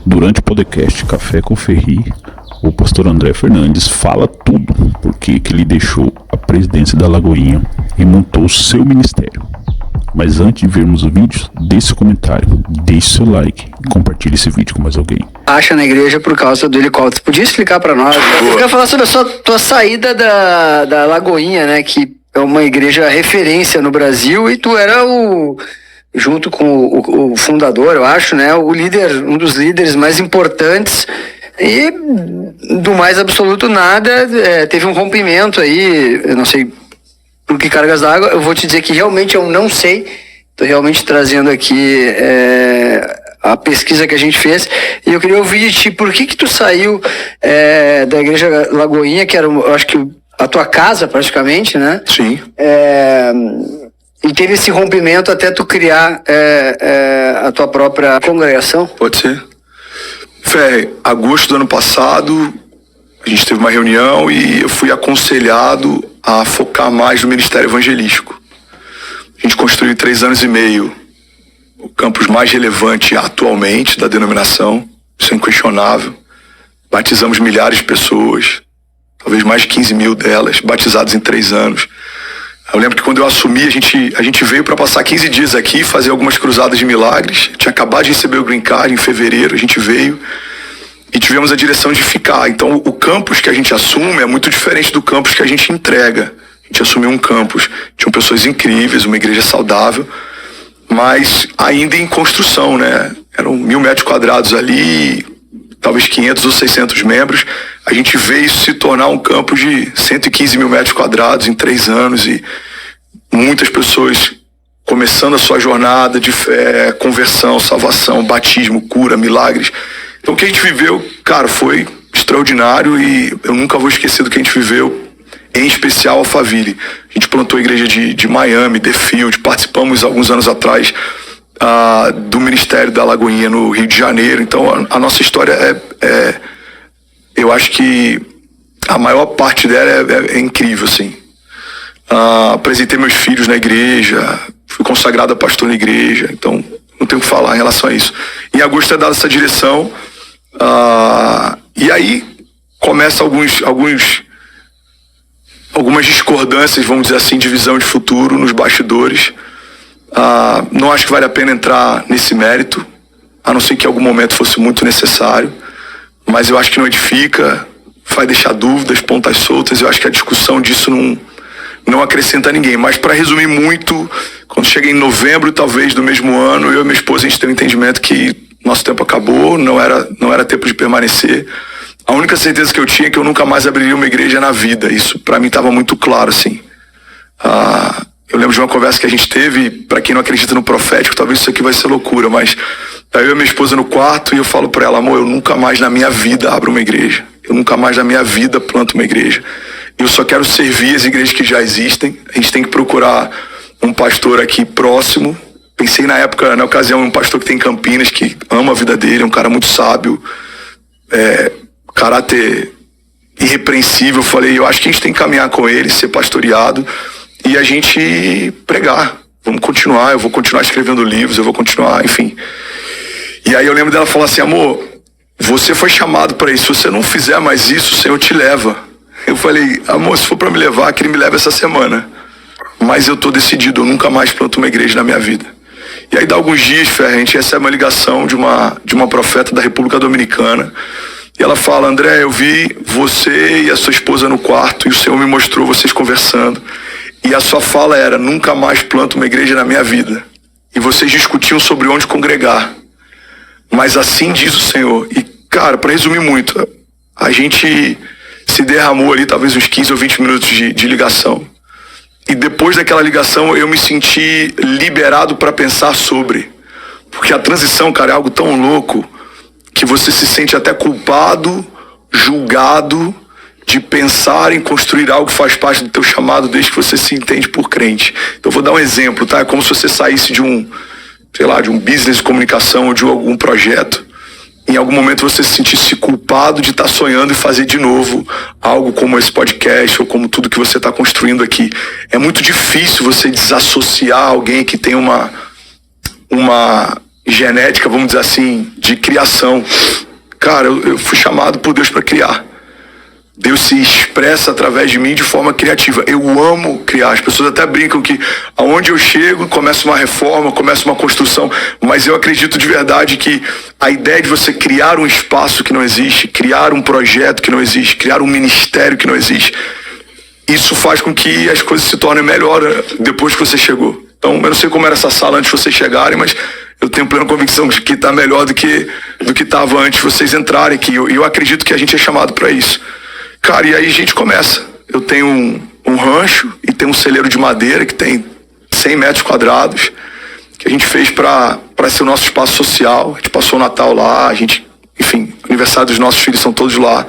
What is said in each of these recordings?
Durante o podcast Café com Ferri, o pastor André Fernandes fala tudo porque que ele deixou a presidência da Lagoinha e montou seu ministério. Mas antes de vermos o vídeo, deixe seu comentário, deixe seu like e compartilhe esse vídeo com mais alguém. Acha na igreja por causa do helicóptero. Podia explicar pra nós? Eu quero falar sobre a tua saída da Lagoinha, né? Que é uma igreja referência no Brasil e tu era junto com o fundador, eu acho, né? O líder, um dos líderes mais importantes. E do mais absoluto nada, teve um rompimento aí, eu não sei por que cargas d'água, eu vou te dizer que realmente eu não sei, estou realmente trazendo aqui a pesquisa que a gente fez, e eu queria ouvir de ti, por que tu saiu da igreja Lagoinha, que era, eu acho que a tua casa praticamente, né? Sim. E teve esse rompimento até tu criar a tua própria congregação? Pode ser. Agosto do ano passado, a gente teve uma reunião e eu fui aconselhado a focar mais no ministério evangelístico. A gente construiu em 3 anos e meio o campus mais relevante atualmente da denominação, isso é inquestionável. Batizamos milhares de pessoas, talvez mais de 15 mil delas, batizadas em 3 anos. Eu lembro que quando eu assumi, a gente veio para passar 15 dias aqui, fazer algumas cruzadas de milagres. Tinha acabado de receber o Green Card em fevereiro, a gente veio e tivemos a direção de ficar. Então o campus que a gente assume é muito diferente do campus que a gente entrega. A gente assumiu um campus, tinham pessoas incríveis, uma igreja saudável, mas ainda em construção, né? Eram 1.000 metros quadrados ali, talvez 500 ou 600 membros. A gente vê isso se tornar um campus de 115 mil metros quadrados em 3 anos e muitas pessoas começando a sua jornada de fé, conversão, salvação, batismo, cura, milagres. Então o que a gente viveu, cara, foi extraordinário e eu nunca vou esquecer do que a gente viveu, em especial Alphaville. A gente plantou a igreja de Miami, The Field, participamos alguns anos atrás do Ministério da Lagoinha no Rio de Janeiro. Então a nossa história eu acho que a maior parte dela é incrível, assim. Apresentei meus filhos na igreja, fui consagrado a pastor na igreja, então não tenho o que falar em relação a isso. Em agosto é dada essa direção, e aí começa algumas discordâncias, vamos dizer assim, de visão de futuro nos bastidores. Não acho que vale a pena entrar nesse mérito, a não ser que em algum momento fosse muito necessário, mas eu acho que não edifica, vai deixar dúvidas, pontas soltas. Eu acho que a discussão disso não acrescenta a ninguém. Mas para resumir muito, quando cheguei em novembro talvez do mesmo ano, eu e minha esposa, a gente teve um entendimento que nosso tempo acabou, não era tempo de permanecer. A única certeza que eu tinha é que eu nunca mais abriria uma igreja na vida. Isso para mim estava muito claro, assim. Eu lembro de uma conversa que a gente teve, para quem não acredita no profético, talvez isso aqui vai ser loucura, mas eu e minha esposa no quarto e eu falo para ela, amor, eu nunca mais na minha vida abro uma igreja. Eu nunca mais na minha vida planto uma igreja. Eu só quero servir as igrejas que já existem. A gente tem que procurar um pastor aqui próximo. Pensei na época, na ocasião, um pastor que tem em Campinas, que ama a vida dele, é um cara muito sábio, caráter irrepreensível. Eu falei, eu acho que a gente tem que caminhar com ele, ser pastoreado e a gente pregar. Vamos continuar, eu vou continuar escrevendo livros, eu vou continuar, enfim. E aí eu lembro dela falar assim, amor, você foi chamado para isso, se você não fizer mais isso, o Senhor te leva. Eu falei, amor, se for para me levar, que ele me leve essa semana. Mas eu tô decidido, eu nunca mais planto uma igreja na minha vida. E aí dá alguns dias, a gente recebe uma ligação de uma profeta da República Dominicana. E ela fala, André, eu vi você e a sua esposa no quarto e o Senhor me mostrou vocês conversando. E a sua fala era, nunca mais planto uma igreja na minha vida. E vocês discutiam sobre onde congregar. Mas assim diz o Senhor. E, cara, para resumir muito, a gente se derramou ali talvez uns 15 ou 20 minutos de ligação. E depois daquela ligação eu me senti liberado para pensar sobre. Porque a transição, cara, é algo tão louco que você se sente até culpado, julgado de pensar em construir algo que faz parte do teu chamado desde que você se entende por crente. Então eu vou dar um exemplo, tá? É como se você saísse de um business de comunicação ou de algum projeto. Em algum momento você se sentisse culpado de estar sonhando e fazer de novo algo como esse podcast ou como tudo que você está construindo aqui. É muito difícil você desassociar alguém que tem uma genética, vamos dizer assim, de criação. Cara, eu fui chamado por Deus para criar. Deus se expressa através de mim de forma criativa. Eu amo criar. As pessoas até brincam que aonde eu chego começa uma reforma, começa uma construção, mas eu acredito de verdade que a ideia de você criar um espaço que não existe, criar um projeto que não existe, criar um ministério que não existe, isso faz com que as coisas se tornem melhor depois que você chegou. Então, eu não sei como era essa sala antes de vocês chegarem, mas eu tenho plena convicção de que está melhor do que estava antes de vocês entrarem aqui. Eu acredito que a gente é chamado para isso. Cara, e aí a gente começa. Eu tenho um rancho e tem um celeiro de madeira que tem 100 metros quadrados, que a gente fez para ser o nosso espaço social. A gente passou o Natal lá, enfim, aniversário dos nossos filhos são todos lá.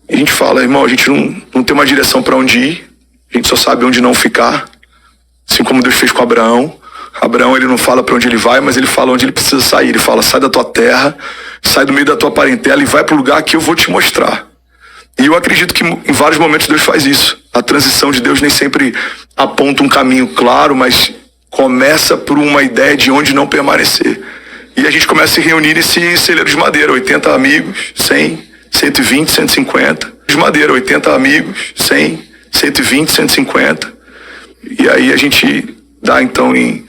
E a gente fala, irmão, a gente não tem uma direção para onde ir, a gente só sabe onde não ficar. Assim como Deus fez com Abraão. Abraão, ele não fala para onde ele vai, mas ele fala onde ele precisa sair. Ele fala, sai da tua terra, sai do meio da tua parentela e vai para o lugar que eu vou te mostrar. E eu acredito que em vários momentos Deus faz isso. A transição de Deus nem sempre aponta um caminho claro, mas começa por uma ideia de onde não permanecer. E a gente começa a se reunir nesse celeiro de madeira, 80 amigos, 100, 120, 150. De madeira, 80 amigos, 100, 120, 150. E aí a gente dá então em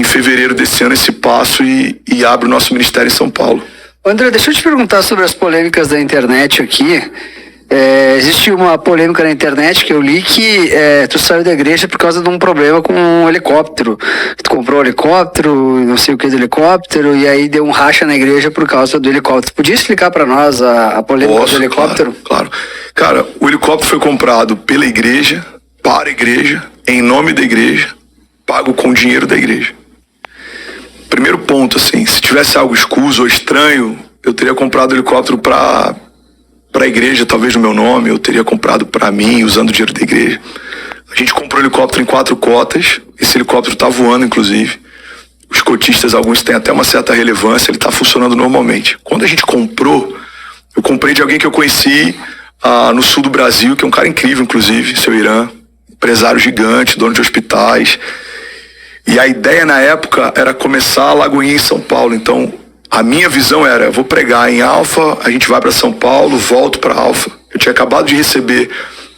fevereiro desse ano esse passo e abre o nosso ministério em São Paulo. André, deixa eu te perguntar sobre as polêmicas da internet aqui. Existe uma polêmica na internet que eu li que tu saiu da igreja por causa de um problema com um helicóptero. Tu comprou um helicóptero, não sei o que do helicóptero, e aí deu um racha na igreja por causa do helicóptero. Podia explicar para nós a polêmica do helicóptero? Claro. Cara, o helicóptero foi comprado pela igreja, para a igreja, em nome da igreja, pago com o dinheiro da igreja. Primeiro ponto, assim, se tivesse algo escuso ou estranho, eu teria comprado o helicóptero para a igreja, talvez no meu nome, eu teria comprado para mim, usando o dinheiro da igreja. A gente comprou o helicóptero em 4 cotas, esse helicóptero está voando, inclusive. Os cotistas, alguns têm até uma certa relevância, ele está funcionando normalmente. Quando a gente comprou, eu comprei de alguém que eu conheci no sul do Brasil, que é um cara incrível, inclusive, seu Irã, empresário gigante, dono de hospitais. E a ideia na época era começar a Lagoinha em São Paulo. Então, a minha visão era, eu vou pregar em Alfa, a gente vai para São Paulo, volto para Alfa. Eu tinha acabado de receber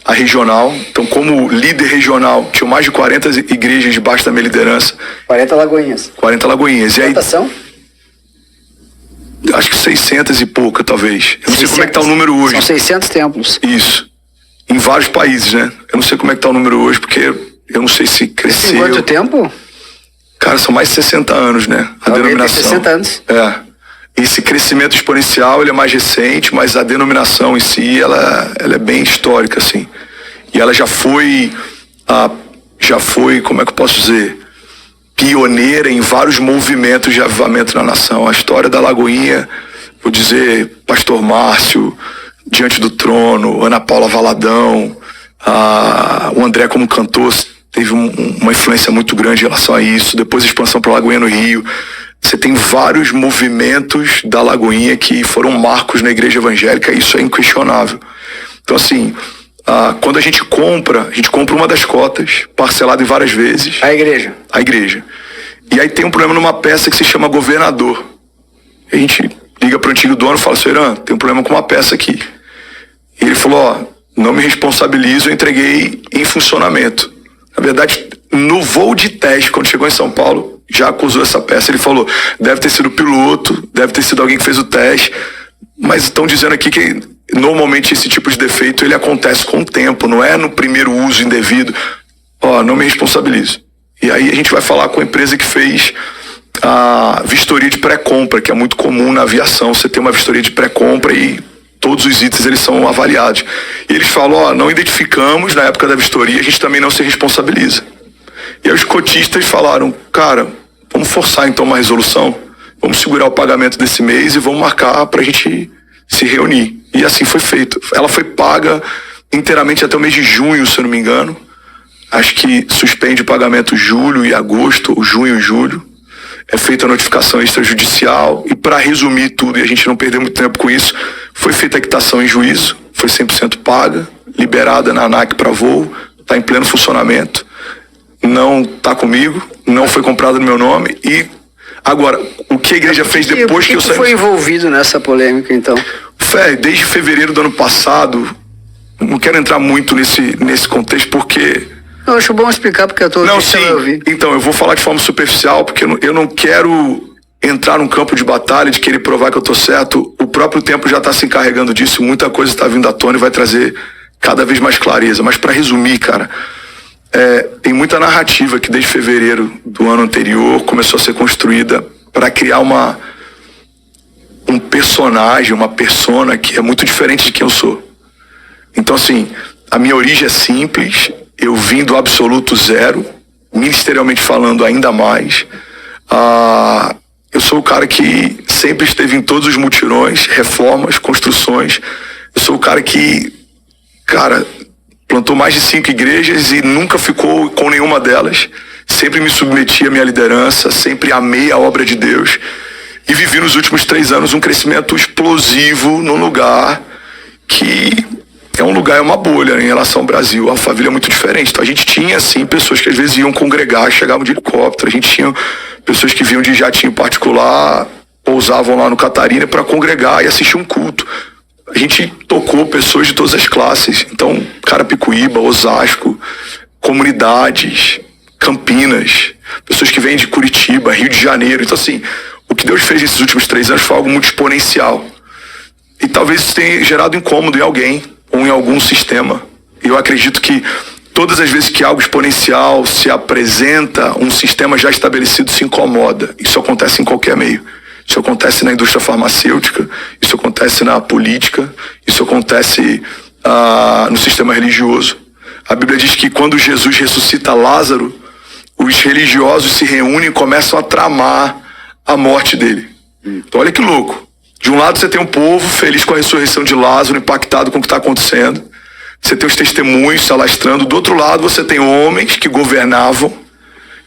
a regional. Então, como líder regional, tinha mais de 40 igrejas debaixo da minha liderança. 40 Lagoinhas. 40 Lagoinhas. E aí, quantas são? Acho que 600 e pouca, talvez. Eu não 600. sei como é que tá o número hoje. São 600 templos. Isso. Em vários países, né? Eu não sei como é que tá o número hoje, porque eu não sei se cresceu. Em quanto tempo? Cara, são mais de 60 anos, né? A denominação. 60 anos. Esse crescimento exponencial, ele é mais recente, mas a denominação em si, ela é bem histórica, assim. E ela já foi, como é que eu posso dizer, pioneira em vários movimentos de avivamento na nação. A história da Lagoinha, vou dizer, Pastor Márcio, Diante do Trono, Ana Paula Valadão, o André como cantor teve uma influência muito grande em relação a isso. Depois a expansão para a Lagoinha no Rio. Você tem vários movimentos da Lagoinha que foram marcos na igreja evangélica, isso é inquestionável. Então, assim, quando a gente compra uma das cotas, parcelado em várias vezes. A igreja. A igreja. E aí tem um problema numa peça que se chama Governador. A gente liga para o antigo dono e fala, seu Irã, tem um problema com uma peça aqui. E ele falou, não me responsabilizo, eu entreguei em funcionamento. Na verdade, no voo de teste, quando chegou em São Paulo, já acusou essa peça. Ele falou, deve ter sido o piloto, deve ter sido alguém que fez o teste, mas estão dizendo aqui que normalmente esse tipo de defeito ele acontece com o tempo, não é no primeiro uso indevido. Não me responsabilizo. E aí a gente vai falar com a empresa que fez a vistoria de pré-compra, que é muito comum na aviação, você tem uma vistoria de pré-compra e todos os itens eles são avaliados. E eles falam, não identificamos na época da vistoria, a gente também não se responsabiliza. E aí os cotistas falaram, cara, vamos forçar então uma resolução, vamos segurar o pagamento desse mês e vamos marcar pra gente se reunir. E assim foi feito. Ela foi paga inteiramente até o mês de junho, se eu não me engano. Acho que suspende o pagamento julho e agosto, ou junho e julho. É feita a notificação extrajudicial e, para resumir tudo, e a gente não perder muito tempo com isso, foi feita a quitação em juízo, foi 100% paga, liberada na ANAC para voo, está em pleno funcionamento, não está comigo, não foi comprada no meu nome e Agora, o que a igreja fez depois que eu saí... foi envolvido nessa polêmica, então? Fé, desde fevereiro do ano passado, não quero entrar muito nesse contexto, porque... Eu acho bom explicar, porque eu tô... Não, sim, então, eu vou falar de forma superficial, porque eu não quero entrar num campo de batalha, de querer provar que eu tô certo. O próprio tempo já tá se encarregando disso, muita coisa tá vindo à tona e vai trazer cada vez mais clareza. Mas para resumir, cara, tem muita narrativa que desde fevereiro do ano anterior começou a ser construída para criar um personagem, uma persona que é muito diferente de quem eu sou. Então, assim, a minha origem é simples, eu vim do absoluto zero, ministerialmente falando ainda mais. Eu sou o cara que sempre esteve em todos os mutirões, reformas, construções. Eu sou o cara que, plantou mais de 5 igrejas e nunca ficou com nenhuma delas. Sempre me submeti à minha liderança, sempre amei a obra de Deus. E vivi nos últimos 3 anos um crescimento explosivo num lugar que é uma bolha em relação ao Brasil. A família é muito diferente. Então a gente tinha, assim, pessoas que às vezes iam congregar, chegavam de helicóptero. A gente tinha pessoas que vinham de jatinho particular, pousavam lá no Catarina para congregar e assistir um culto. A gente tocou pessoas de todas as classes. Então, Carapicuíba, Osasco, comunidades, Campinas, pessoas que vêm de Curitiba, Rio de Janeiro. Então, assim, o que Deus fez nesses últimos 3 anos foi algo muito exponencial. E talvez isso tenha gerado incômodo em alguém ou em algum sistema. Eu acredito que todas as vezes que algo exponencial se apresenta, um sistema já estabelecido se incomoda. Isso acontece em qualquer meio. Isso acontece na indústria farmacêutica, isso acontece na política, isso acontece no sistema religioso. A Bíblia diz que quando Jesus ressuscita Lázaro, os religiosos se reúnem e começam a tramar a morte dele. Então olha que louco. De um lado você tem um povo feliz com a ressurreição de Lázaro, impactado com o que está acontecendo. Você tem os testemunhos se alastrando. Do outro lado você tem homens que governavam,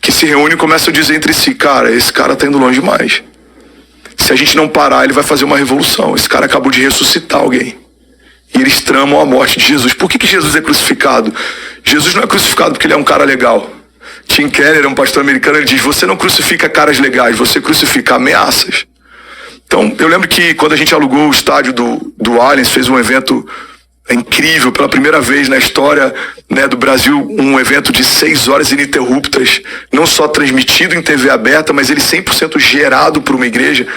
que se reúnem e começam a dizer entre si, esse cara está indo longe demais. Se a gente não parar, ele vai fazer uma revolução. Esse cara acabou de ressuscitar alguém. E eles tramam a morte de Jesus. Por que Jesus é crucificado? Jesus não é crucificado porque ele é um cara legal. Tim Keller, um pastor americano, ele diz, você não crucifica caras legais, você crucifica ameaças. Então, eu lembro que quando a gente alugou o estádio do Allianz, fez um evento incrível, pela primeira vez na história, né, do Brasil, um evento de 6 horas ininterruptas, não só transmitido em TV aberta, mas ele 100% gerado por uma igreja.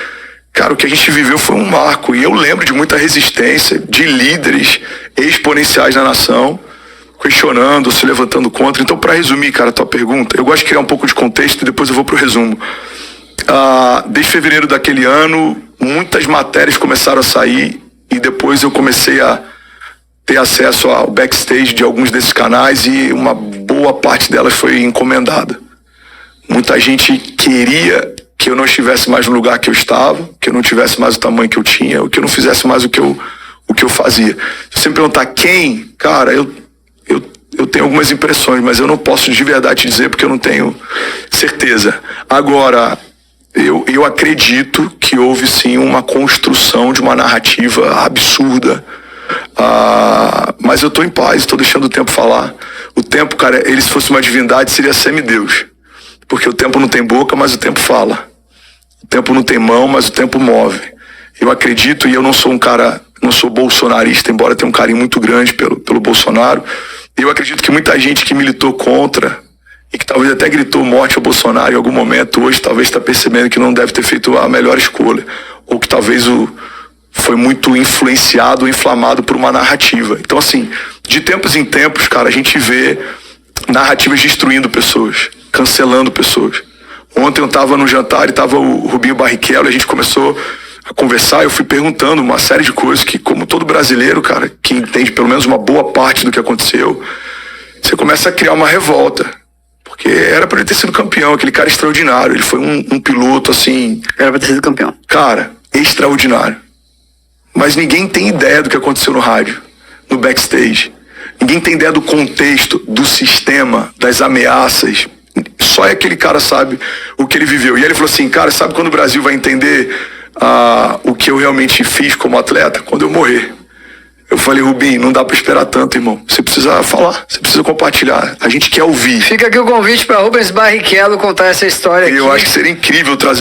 Cara, o que a gente viveu foi um marco, e eu lembro de muita resistência, de líderes exponenciais na nação, questionando, se levantando contra. Então, para resumir, cara, a tua pergunta, eu gosto de criar um pouco de contexto e depois eu vou pro resumo. Desde fevereiro daquele ano, muitas matérias começaram a sair, e depois eu comecei a ter acesso ao backstage de alguns desses canais e uma boa parte delas foi encomendada. Muita gente queria que eu não estivesse mais no lugar que eu estava, que eu não tivesse mais o tamanho que eu tinha, ou que eu não fizesse mais o que eu fazia. Se você me perguntar quem, cara, eu tenho algumas impressões, mas eu não posso de verdade te dizer porque eu não tenho certeza. Agora, eu acredito que houve sim uma construção de uma narrativa absurda. Mas eu tô em paz, estou deixando o tempo falar. O tempo, cara, ele se fosse uma divindade seria semideus, porque o tempo não tem boca, mas o tempo fala. O tempo não tem mão, mas o tempo move. Eu acredito, e eu não sou um cara, não sou bolsonarista, embora tenha um carinho muito grande pelo Bolsonaro. Eu acredito que muita gente que militou contra e que talvez até gritou morte ao Bolsonaro em algum momento, hoje talvez está percebendo que não deve ter feito a melhor escolha, ou que talvez foi muito influenciado ou inflamado por uma narrativa. Então, assim, de tempos em tempos, cara, a gente vê narrativas destruindo pessoas, cancelando pessoas. Ontem eu estava no jantar e estava o Rubinho Barrichello, e a gente começou a conversar, eu fui perguntando uma série de coisas que, como todo brasileiro, cara, que entende pelo menos uma boa parte do que aconteceu, você começa a criar uma revolta. Porque era pra ele ter sido campeão, aquele cara extraordinário. Ele foi um piloto, assim... Era pra ter sido campeão. Cara, extraordinário. Mas ninguém tem ideia do que aconteceu no rádio, no backstage. Ninguém tem ideia do contexto, do sistema, das ameaças. Só aquele cara sabe o que ele viveu. E aí ele falou assim, cara, sabe quando o Brasil vai entender o que eu realmente fiz como atleta? Quando eu morrer. Eu falei, Rubinho, não dá pra esperar tanto, irmão. Você precisa falar, você precisa compartilhar. A gente quer ouvir. Fica aqui o convite pra Rubens Barrichello contar essa história aqui. Eu acho que seria incrível trazer